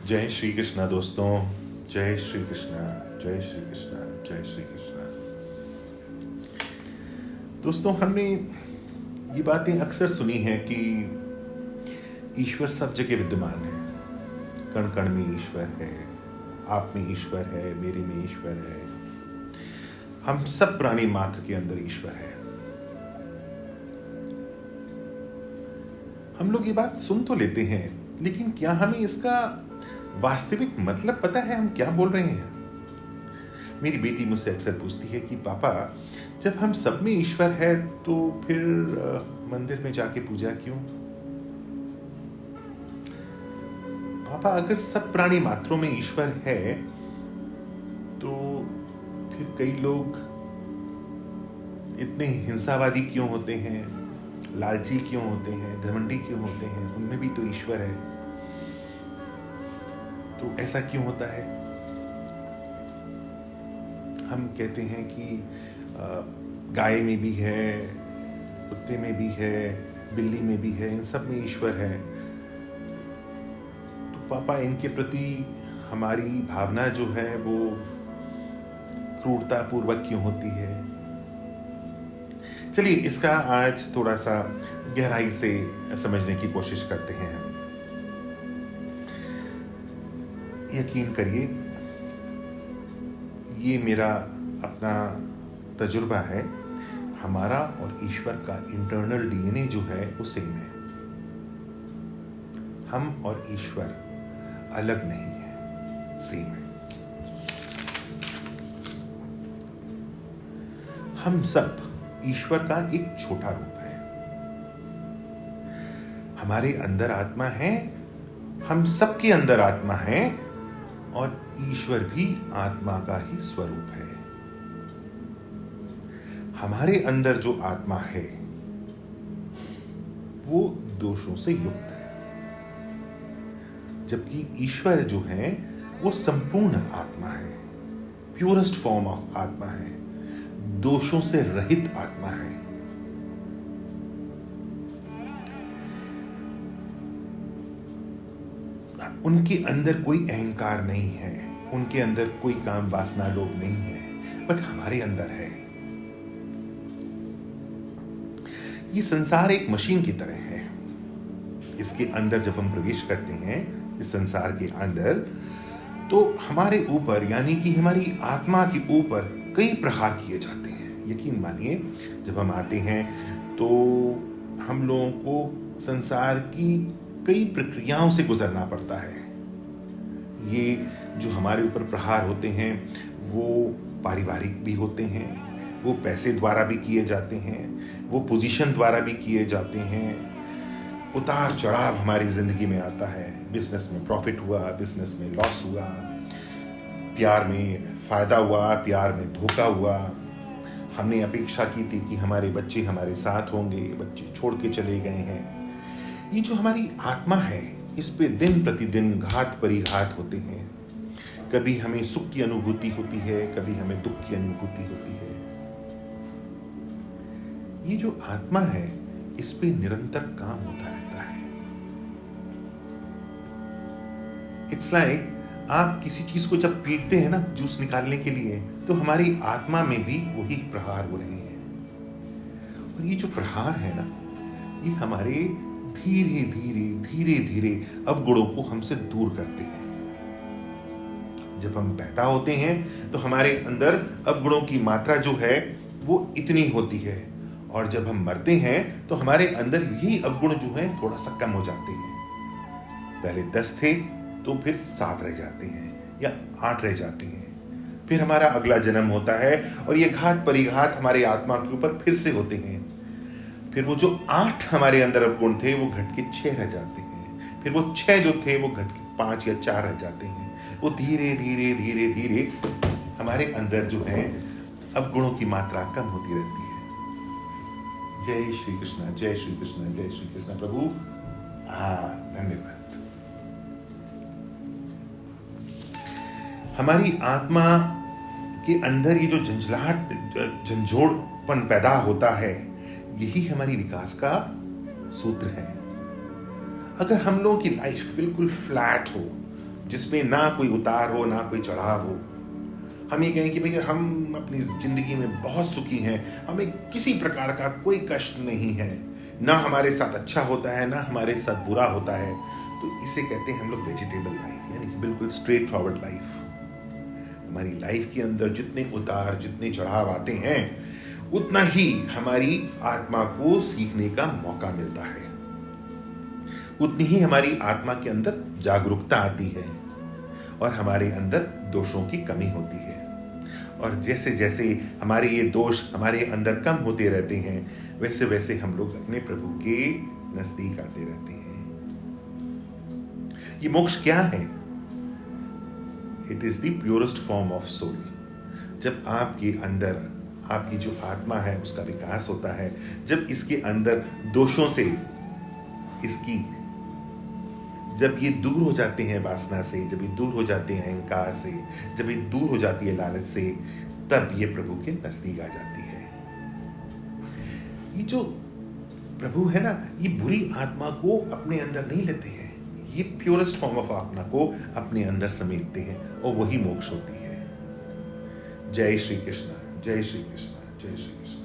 जय श्री कृष्णा दोस्तों। जय श्री कृष्णा। जय श्री कृष्णा। जय श्री कृष्णा। दोस्तों, हमने ये बातें अक्सर सुनी हैं कि ईश्वर सब जगह विद्यमान है। कण कण में ईश्वर है, आप में ईश्वर है, मेरे में ईश्वर है, हम सब प्राणी मात्र के अंदर ईश्वर है। हम लोग ये बात सुन तो लेते हैं, लेकिन क्या हमें इसका वास्तविक मतलब पता है हम क्या बोल रहे हैं? मेरी बेटी मुझसे अक्सर पूछती है कि पापा, जब हम सब में ईश्वर है तो फिर मंदिर में जाके पूजा क्यों? पापा, अगर सब प्राणी मात्रों में ईश्वर है तो फिर कई लोग इतने हिंसावादी क्यों होते हैं, लालची क्यों होते हैं, घमंडी क्यों होते हैं? उनमें भी तो ईश्वर है। तो ऐसा क्यों होता है? हम कहते हैं कि गाय में भी है, कुत्ते में भी है, बिल्ली में भी है, इन सब में ईश्वर है। तो पापा, इनके प्रति हमारी भावना जो है वो क्रूरतापूर्वक क्यों होती है? चलिए इसका आज थोड़ा सा गहराई से समझने की कोशिश करते हैं। यकीन करिए, ये मेरा अपना तजुर्बा है। हमारा और ईश्वर का इंटरनल डीएनए जो है वो सेम है। हम और ईश्वर अलग नहीं है, सेम है। हम सब ईश्वर का एक छोटा रूप है। हमारे अंदर आत्मा है, हम सबके अंदर आत्मा है, और ईश्वर भी आत्मा का ही स्वरूप है। हमारे अंदर जो आत्मा है वो दोषों से युक्त है, जबकि ईश्वर जो है वो संपूर्ण आत्मा है, प्योरेस्ट फॉर्म ऑफ आत्मा है, दोषों से रहित आत्मा है। उनके अंदर कोई अहंकार नहीं है, उनके अंदर कोई काम वासना लोभ नहीं है, बट हमारे अंदर है। ये संसार एक मशीन की तरह है। इसके अंदर जब हम प्रवेश करते हैं, इस संसार के अंदर, तो हमारे ऊपर यानी कि हमारी आत्मा के ऊपर कई प्रहार किए जाते हैं। यकीन मानिए, जब हम आते हैं तो हम लोगों को संसार की कई प्रक्रियाओं से गुजरना पड़ता है। ये जो हमारे ऊपर प्रहार होते हैं वो पारिवारिक भी होते हैं, वो पैसे द्वारा भी किए जाते हैं, वो पोजीशन द्वारा भी किए जाते हैं। उतार चढ़ाव हमारी जिंदगी में आता है। बिजनेस में प्रॉफिट हुआ, बिजनेस में लॉस हुआ, प्यार में फायदा हुआ, प्यार में धोखा हुआ। हमने अपेक्षा की थी कि हमारे बच्चे हमारे साथ होंगे, बच्चे छोड़ के चले गए हैं। ये जो हमारी आत्मा है, इस पे दिन प्रतिदिन घात परिघात होते हैं। कभी हमें सुख की अनुभूति होती है, कभी हमें दुख की अनुभूति होती है। ये जो आत्मा है, इस पे निरंतर काम होता रहता है। इट्स लाइक आप किसी चीज को जब पीटते हैं ना जूस निकालने के लिए, तो हमारी आत्मा में भी वही प्रहार हो रहे हैं। और ये जो प्रहार है ना, ये हमारे धीरे धीरे धीरे धीरे अवगुणों को हमसे दूर करते हैं। जब हम पैदा होते हैं तो हमारे अंदर अवगुणों की मात्रा जो है वो इतनी होती है, और जब हम मरते हैं तो हमारे अंदर यही अवगुण जो है थोड़ा सा कम हो जाते हैं। पहले 10 थे तो फिर 7 रह जाते हैं या 8 रह जाते हैं। फिर हमारा अगला जन्म होता है और ये घात परिघात हमारे आत्मा के ऊपर फिर से होते हैं। फिर वो जो 8 हमारे अंदर अवगुण थे वो घट के 6 रह जाते हैं। फिर वो 6 जो थे वो घट के 5 या 4 रह जाते हैं। वो धीरे धीरे धीरे धीरे हमारे अंदर जो है अवगुणों की मात्रा कम होती रहती है। जय श्री कृष्ण, जय श्री कृष्ण, जय श्री कृष्ण। प्रभु धन्यवाद। हमारी आत्मा के अंदर ये जो झंझलाहट, झंझोड़पन पैदा होता है, यही हमारी विकास का सूत्र है। अगर हम लोगों की लाइफ बिल्कुल फ्लैट हो, जिसमें ना कोई उतार हो, ना कोई चढ़ाव हो। हम ये कहें कि भैया हम अपनी ज़िंदगी में बहुत सुखी हैं, हमें किसी प्रकार का कोई कष्ट नहीं है, ना हमारे साथ अच्छा होता है, ना हमारे साथ बुरा होता है। तो इसे कहते हैं हम लोग वेजिटेबल लाइफ, यानी कि बिल्कुल स्ट्रेट फॉरवर्ड लाइफ। हमारी लाइफ के अंदर जितने उतार, जितने चढ़ाव आते हैं, उतना ही हमारी आत्मा को सीखने का मौका मिलता है, उतनी ही हमारी आत्मा के अंदर जागरूकता आती है और हमारे अंदर दोषों की कमी होती है। और जैसे जैसे हमारे ये दोष हमारे अंदर कम होते रहते हैं, वैसे वैसे हम लोग अपने प्रभु के नजदीक आते रहते हैं। ये मोक्ष क्या है? It is the purest form of soul. जब आपके अंदर आपकी जो आत्मा है उसका विकास होता है, जब इसके अंदर दोषों से जब ये दूर हो जाते हैं वासना से, जब ये दूर हो जाते हैं अहंकार से, जब ये दूर हो जाती है लालच से, तब ये प्रभु के नजदीक आ जाती है। ये जो प्रभु है ना, ये बुरी आत्मा को अपने अंदर नहीं लेते हैं, ये प्योरेस्ट फॉर्म ऑफ आत्मा को अपने अंदर समेटते हैं और वही मोक्ष होती है। जय श्री कृष्ण, जय श्री कृष्ण, जय श्री कृष्ण।